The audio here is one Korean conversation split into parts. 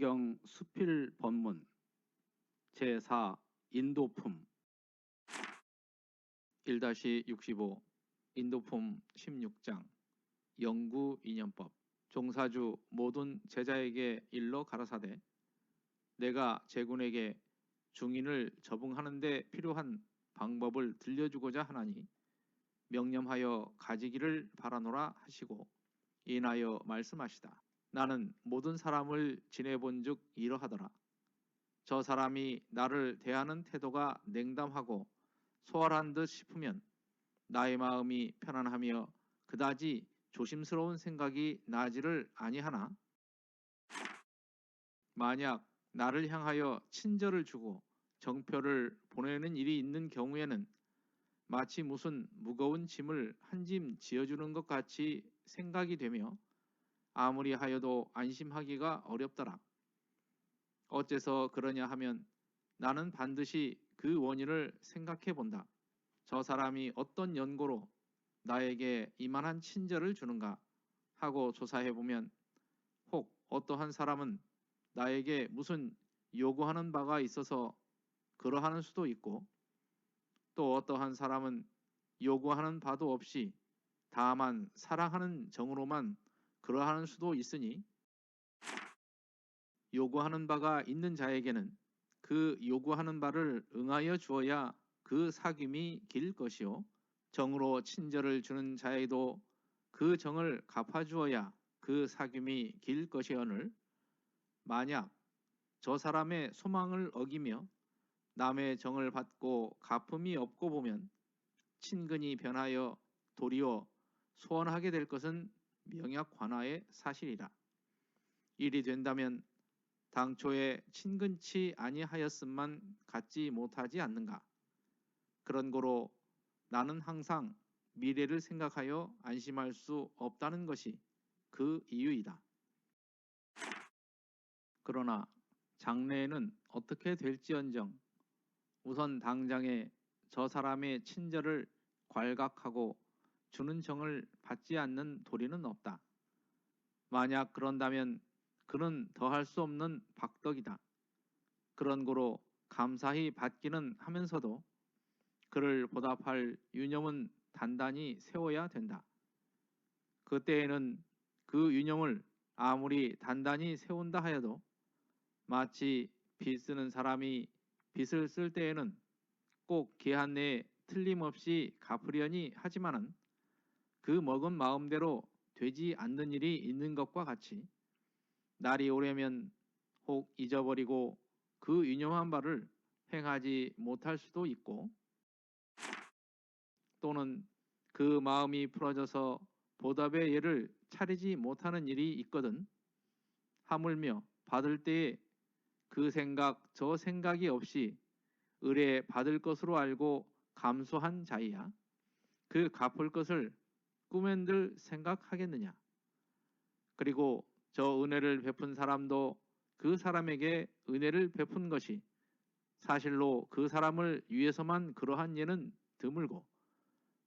성경 수필 본문 제4 인도품 1-65 인도품 16장 영구인연법 종사주 모든 제자에게 일러 가라사대 내가 제군에게 중인을 적응하는 데 필요한 방법을 들려주고자 하나니 명령하여 가지기를 바라노라 하시고 인하여 말씀하시다. 나는 모든 사람을 지내본즉 이러하더라. 저 사람이 나를 대하는 태도가 냉담하고 소홀한 듯 싶으면 나의 마음이 편안하며 그다지 조심스러운 생각이 나지를 아니하나 만약 나를 향하여 친절을 주고 정표를 보내는 일이 있는 경우에는 마치 무슨 무거운 짐을 한 짐 지어주는 것 같이 생각이 되며 아무리 하여도 안심하기가 어렵더라. 어째서 그러냐 하면 나는 반드시 그 원인을 생각해 본다. 저 사람이 어떤 연고로 나에게 이만한 친절을 주는가 하고 조사해 보면 혹 어떠한 사람은 나에게 무슨 요구하는 바가 있어서 그러하는 수도 있고 또 어떠한 사람은 요구하는 바도 없이 다만 사랑하는 정으로만 그러하는 수도 있으니 요구하는 바가 있는 자에게는 그 요구하는 바를 응하여 주어야 그 사귐이 길 것이요 정으로 친절을 주는 자에도 그 정을 갚아주어야 그 사귐이 길 것이오늘 만약 저 사람의 소망을 어기며 남의 정을 받고 갚음이 없고 보면 친근히 변하여 도리어 소원하게 될 것은 명약관화의 사실이라. 일이 된다면 당초에 친근치 아니하였음만 갖지 못하지 않는가. 그런 고로 나는 항상 미래를 생각하여 안심할 수 없다는 것이 그 이유이다. 그러나 장래에는 어떻게 될지언정 우선 당장에 저 사람의 친절을 괄각하고 주는 정을 받지 않는 도리는 없다. 만약 그런다면 그는 더할 수 없는 박덕이다. 그런 고로 감사히 받기는 하면서도 그를 보답할 유념은 단단히 세워야 된다. 그때에는 그 유념을 아무리 단단히 세운다 하여도 마치 빚 쓰는 사람이 빚을 쓸 때에는 꼭 기한 내에 틀림없이 갚으려니 하지만은 그 먹은 마음대로 되지 않는 일이 있는 것과 같이 날이 오려면 혹 잊어버리고 그 유념한 바를 행하지 못할 수도 있고 또는 그 마음이 풀어져서 보답의 예를 차리지 못하는 일이 있거든 하물며 받을 때에 그 생각 저 생각이 없이 의뢰 받을 것으로 알고 감소한 자이야 그 갚을 것을 꿈엔들 생각하겠느냐. 그리고 저 은혜를 베푼 사람도 그 사람에게 은혜를 베푼 것이 사실로 그 사람을 위해서만 그러한 예는 드물고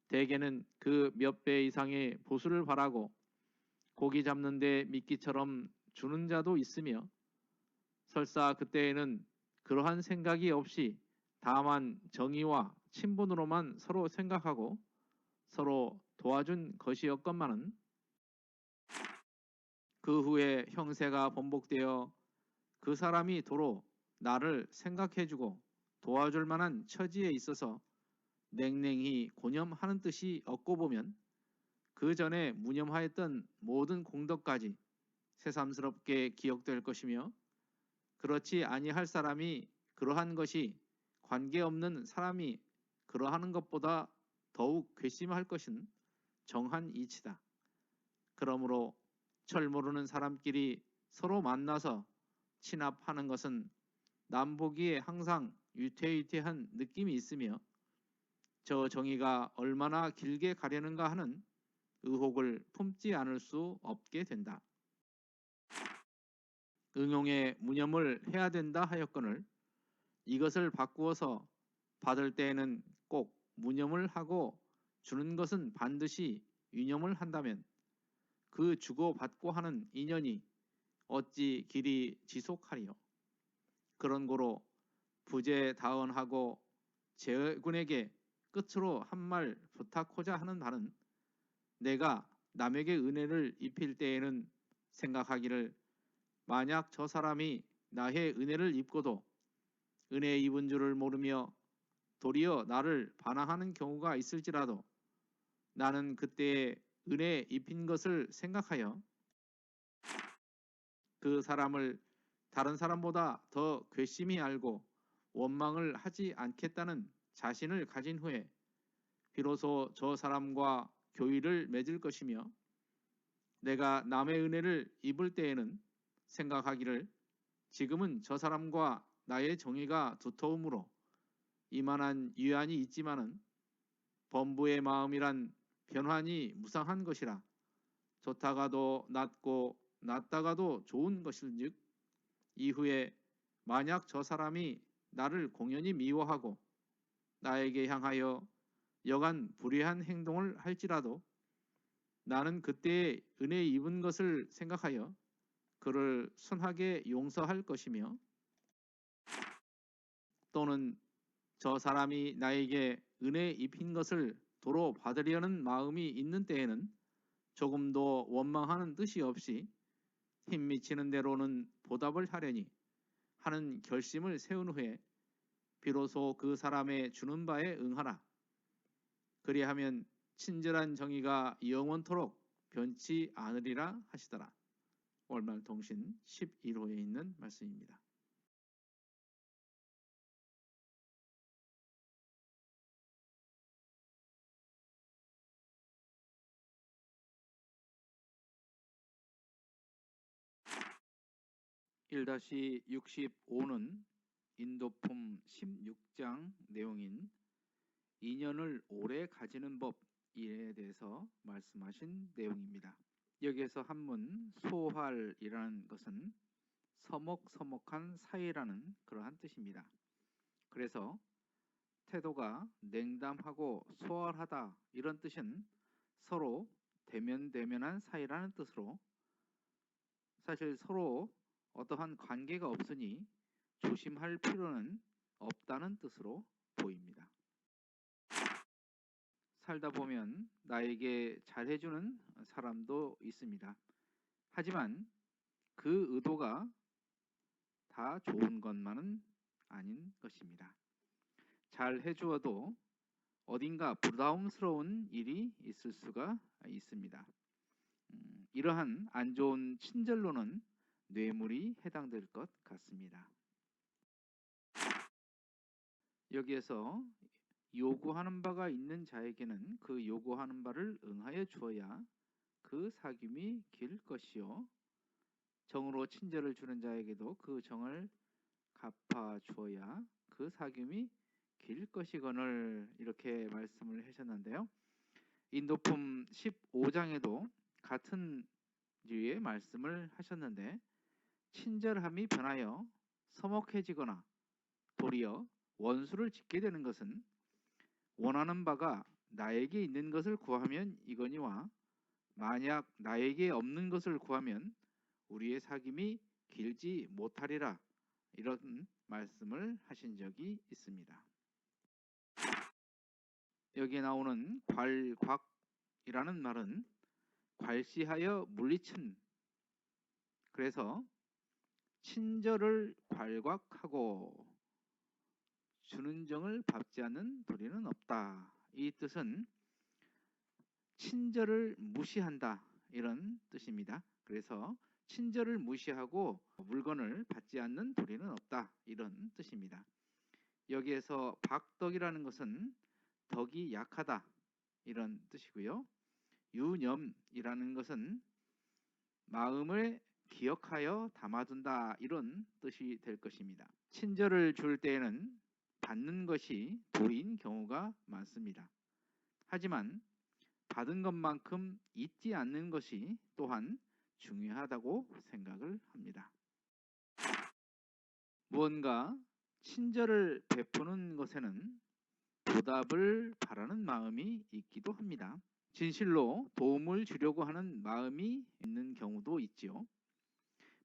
대개는 그 몇 배 이상의 보수를 바라고 고기 잡는데 미끼처럼 주는 자도 있으며 설사 그때에는 그러한 생각이 없이 다만 정의와 친분으로만 서로 생각하고 서로 도와준 것이었건만은 그 후에 형세가 번복되어 그 사람이 도로 나를 생각해주고 도와줄 만한 처지에 있어서 냉랭히 고념하는 뜻이 없고 보면 그 전에 무념하였던 모든 공덕까지 새삼스럽게 기억될 것이며 그렇지 아니할 사람이 그러한 것이 관계없는 사람이 그러하는 것보다 더욱 괘씸할 것은 정한 이치다. 그러므로 철 모르는 사람끼리 서로 만나서 친합하는 것은 남보기에 항상 위태위태한 느낌이 있으며 저 정의가 얼마나 길게 가려는가 하는 의혹을 품지 않을 수 없게 된다. 응용의 무념을 해야 된다 하였거늘 이것을 바꾸어서 받을 때에는 꼭 무념을 하고 주는 것은 반드시 유념을 한다면 그 주고받고 하는 인연이 어찌 길이 지속하리요. 그런 고로 부재다언하고 제군에게 끝으로 한 말 부탁하자 하는 바는, 내가 남에게 은혜를 입힐 때에는 생각하기를, 만약 저 사람이 나의 은혜를 입고도 은혜 입은 줄을 모르며 도리어 나를 반항하는 경우가 있을지라도 나는 그때에 은혜 입힌 것을 생각하여 그 사람을 다른 사람보다 더 괘씸히 알고 원망을 하지 않겠다는 자신을 가진 후에 비로소 저 사람과 교의를 맺을 것이며, 내가 남의 은혜를 입을 때에는 생각하기를, 지금은 저 사람과 나의 정의가 두터우므로 이만한 유한이 있지만은 범부의 마음이란 변환이 무상한 것이라, 좋다가도 낫고 낫다가도 좋은 것일즉 이후에 만약 저 사람이 나를 공연히 미워하고 나에게 향하여 여간 불의한 행동을 할지라도 나는 그때에 은혜 입은 것을 생각하여 그를 순하게 용서할 것이며, 또는 저 사람이 나에게 은혜 입힌 것을 도로 받으려는 마음이 있는 때에는 조금도 원망하는 뜻이 없이 힘 미치는 대로는 보답을 하려니 하는 결심을 세운 후에 비로소 그 사람의 주는 바에 응하라. 그리하면 친절한 정의가 영원토록 변치 않으리라 하시더라. 월말통신 11호에 있는 말씀입니다. (1-65는) 인도품 16장 내용인 인연을 오래 가지는 법에 대해서 말씀하신 내용입니다. 여기에서 한문 소활이라는 것은 서먹서먹한 사이라는 그러한 뜻입니다. 그래서 태도가 냉담하고 소활하다 이런 뜻은 서로 대면대면한 사이라는 뜻으로, 사실 서로 어떠한 관계가 없으니 조심할 필요는 없다는 뜻으로 보입니다. 살다 보면 나에게 잘해주는 사람도 있습니다. 하지만 그 의도가 다 좋은 것만은 아닌 것입니다. 잘 해주어도 어딘가 부담스러운 일이 있을 수가 있습니다. 이러한 안 좋은 친절로는 뇌물이 해당될 것 같습니다. 여기에서 요구하는 바가 있는 자에게는 그 요구하는 바를 응하여 주어야 그 사귐이 길 것이요, 정으로 친절을 주는 자에게도 그 정을 갚아 주어야 그 사귐이 길 것이거늘, 이렇게 말씀을 하셨는데요. 인도품 15장에도 같은 류의 말씀을 하셨는데, 친절함이 변하여 서먹해지거나 도리어 원수를 짓게 되는 것은 원하는 바가 나에게 있는 것을 구하면 이거니와 만약 나에게 없는 것을 구하면 우리의 사귐이 길지 못하리라, 이런 말씀을 하신 적이 있습니다. 여기에 나오는 괄곽이라는 말은 괄시하여 물리친, 그래서 친절을 괄곽하고 주는 정을 밟지 않는 도리는 없다. 이 뜻은 친절을 무시한다 이런 뜻입니다. 그래서 친절을 무시하고 물건을 받지 않는 도리는 없다 이런 뜻입니다. 여기에서 박덕이라는 것은 덕이 약하다 이런 뜻이고요. 유념이라는 것은 마음을 기억하여 담아둔다 이런 뜻이 될 것입니다. 친절을 줄 때에는 받는 것이 도리인 경우가 많습니다. 하지만 받은 것만큼 잊지 않는 것이 또한 중요하다고 생각을 합니다. 무언가 친절을 베푸는 것에는 보답을 바라는 마음이 있기도 합니다. 진실로 도움을 주려고 하는 마음이 있는 경우도 있지요.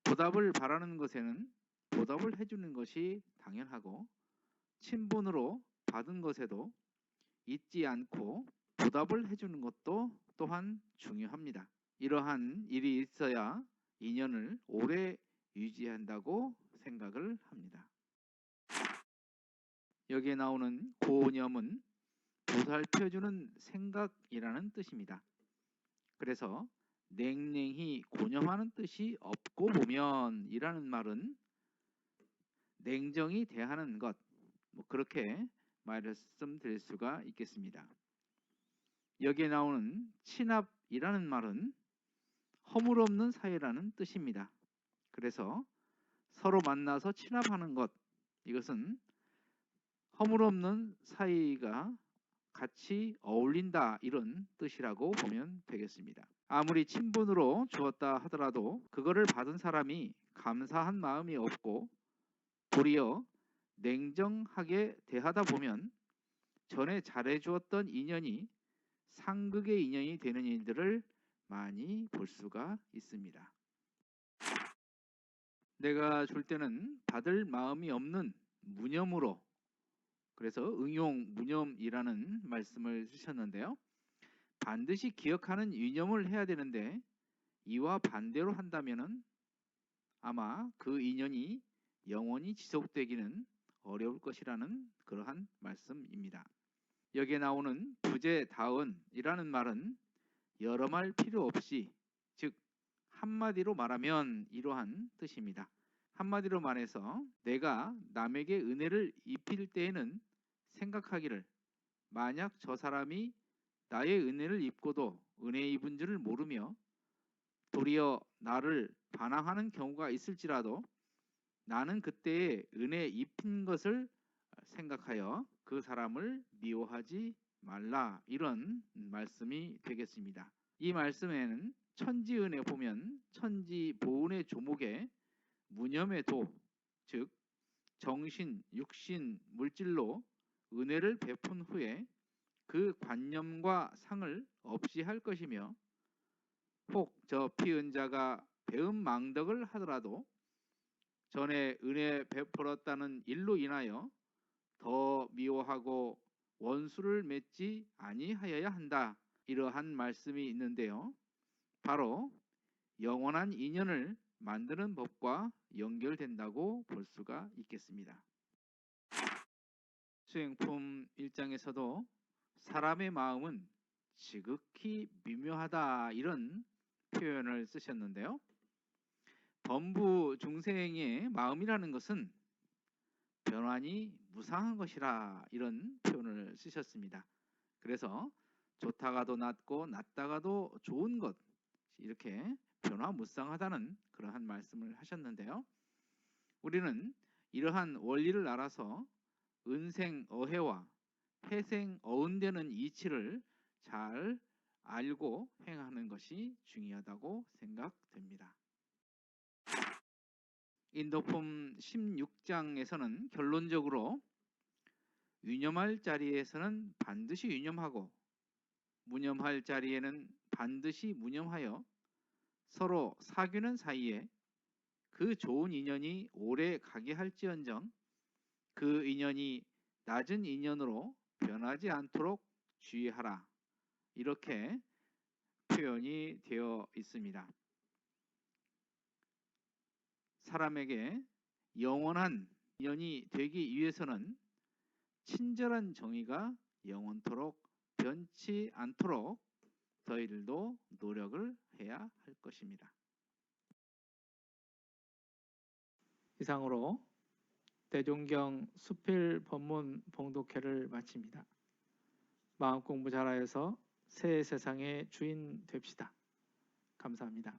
보답을 바라는 것에는 보답을 해주는 것이 당연하고 친분으로 받은 것에도 잊지 않고 보답을 해주는 것도 또한 중요합니다. 이러한 일이 있어야 인연을 오래 유지한다고 생각을 합니다. 여기에 나오는 고념은 보살펴주는 생각이라는 뜻입니다. 그래서 냉랭히 고념하는 뜻이 없고 보면 이라는 말은 냉정히 대하는 것, 그렇게 말씀드릴 수가 있겠습니다. 여기에 나오는 친합이라는 말은 허물없는 사이라는 뜻입니다. 그래서 서로 만나서 친합하는 것, 이것은 허물없는 사이가 같이 어울린다 이런 뜻이라고 보면 되겠습니다. 아무리 친분으로 주었다 하더라도 그거를 받은 사람이 감사한 마음이 없고 도리어 냉정하게 대하다 보면 전에 잘해주었던 인연이 상극의 인연이 되는 일들을 많이 볼 수가 있습니다. 내가 줄 때는 받을 마음이 없는 무념으로, 그래서 응용 무념이라는 말씀을 쓰셨는데요. 반드시 기억하는 유념을 해야 되는데 이와 반대로 한다면 아마 그 인연이 영원히 지속되기는 어려울 것이라는 그러한 말씀입니다. 여기에 나오는 부재다은이라는 말은 여러 말 필요 없이, 즉 한마디로 말하면 이러한 뜻입니다. 한마디로 말해서 내가 남에게 은혜를 입힐 때에는 생각하기를 만약 저 사람이 나의 은혜를 입고도 은혜 입은 줄을 모르며 도리어 나를 반항하는 경우가 있을지라도 나는 그때에 은혜 입힌 것을 생각하여 그 사람을 미워하지 말라, 이런 말씀이 되겠습니다. 이 말씀에는 천지은에 보면 천지보은의 조목에 무념의 도, 즉 정신, 육신, 물질로 은혜를 베푼 후에 그 관념과 상을 없이 할 것이며 혹 저 피은자가 배은망덕을 하더라도 전에 은혜 베풀었다는 일로 인하여 더 미워하고 원수를 맺지 아니하여야 한다, 이러한 말씀이 있는데요. 바로 영원한 인연을 만드는 법과 연결된다고 볼 수가 있겠습니다. 수행품 1장에서도 사람의 마음은 지극히 미묘하다 이런 표현을 쓰셨는데요. 범부 중생의 마음이라는 것은 변환이 무상한 것이라 이런 표현을 쓰셨습니다. 그래서 좋다가도 낮고 낮다가도 좋은 것, 이렇게 변화무쌍하다는 그러한 말씀을 하셨는데요. 우리는 이러한 원리를 알아서 은생어해와 해생어운되는 이치를 잘 알고 행하는 것이 중요하다고 생각됩니다. 인도품 16장에서는 결론적으로 유념할 자리에서는 반드시 유념하고 무념할 자리에는 반드시 무념하여 서로 사귀는 사이에 그 좋은 인연이 오래 가게 할지언정 그 인연이 낮은 인연으로 변하지 않도록 주의하라, 이렇게 표현이 되어 있습니다. 사람에게 영원한 인연이 되기 위해서는 친절한 정의가 영원토록 변치 않도록 저희들도 노력을 해야 할 것입니다. 이상으로 대종경 수필 법문 봉독회를 마칩니다. 마음공부 잘하여서 새 세상의 주인 됩시다. 감사합니다.